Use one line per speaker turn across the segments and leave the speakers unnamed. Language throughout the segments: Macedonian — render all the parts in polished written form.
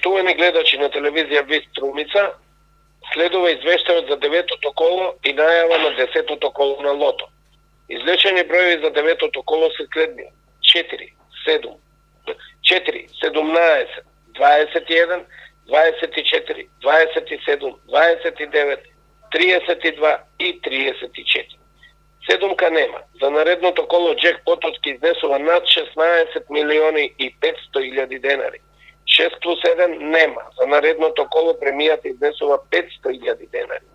Почитувани гледачи на телевизија Вист Струмица, следува извештајот за 9-то коло и најава на 10-то коло на лото. Извлечени броеви за 9-то коло се следни: 4, 7, 4, 17, 21, 24, 27, 29, 32 и 34. Седумка нема. За наредното коло джекпотот ќе изнесува над 16 милиони и 500 илјади денари. 6 плюс 1 нема. За наредното коло премијата изнесува 500 илјади денари.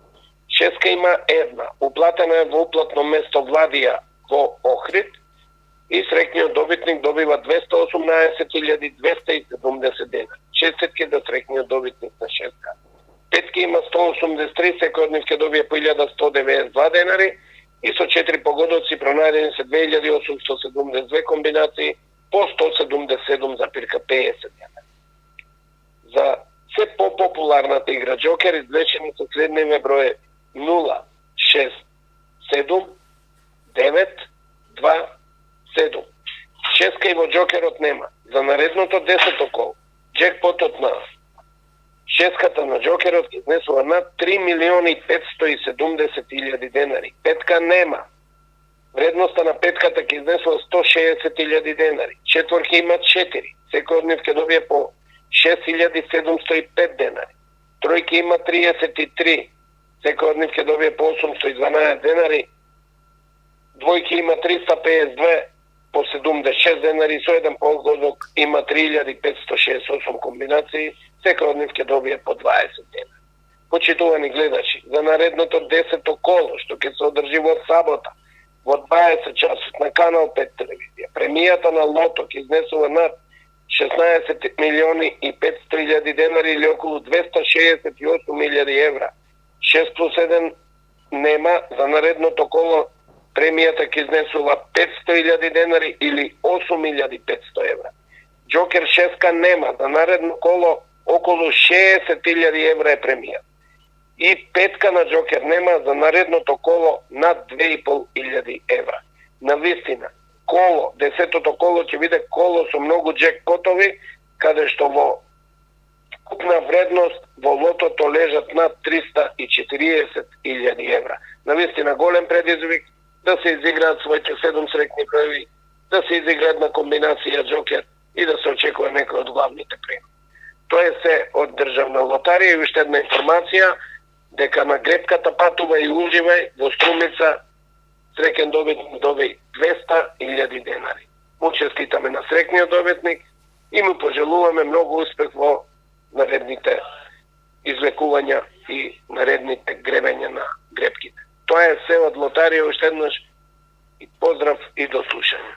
Шеска има една. Уплатена е во уплатно место Владија во Охрид и среќниот добитник добива 218.270 денари. Честитки за среќниот добитник на шеска. Петки има 183, секој од нив ќе добие по 1192 денари и со 4 погодоци пронајдени се 2872 комбинации по 177,50 денари. За се попопуларната игра Джокер извлечени се следниве броеви: 0, 6, 7, 9, 2, 7. Шеска и во Джокерот нема. За наредното 10-то коло джекпотот на шеската на Джокерот изнесува над 3 милиони 570 илјади денари. Петка нема. Вредноста на петката ќе изнесува 160 илјади денари. Четворки има 4. Секој од нив ќе добие по 6705 денари. Тројки има 33. Секој од нив ќе добие по 812 денари. Двојки има 352 по 76 денари. Со еден погодок има 3568 комбинации. Секој од нив ќе добие по 20 денари. Почитувани гледачи, за наредното 10-то коло, што ќе се одржи во сабота, во 20 часот на Канал 5 телевизија, премијата на лото ќе изнесува над 16 милиони и 500 илјади денари или околу 268 илјади евра. 6 плюс 1 нема. За наредното коло премијата ќе изнесува 500 илјади денари или 8500 евра. Джокер шеска нема. За наредно коло околу 60 илјади евра е премија. И петка на Джокер нема. За наредното коло над 2,5 илјади евра. На вистина, коло, 10-то коло ќе биде коло со многу джекпотови, каде што во купна вредност во лотото лежат над 340 илјади евра. На вистина голем предизвик да се изиграат своите 7 среќни броеви, да се изигра една комбинација Джокер и да се очекува некој од главните приноси. Тоа е се од Државна лотарија и уште една информација дека на гребката патува и уживај во Струмица среќен добитник доби 200 илјади денари. Му честитаме на среќниот добитник и му пожелуваме многу успех во наредните излекувања и наредните гребења на гребките. Тоа е се од лотарија, уште еднаш и поздрав и до слушање.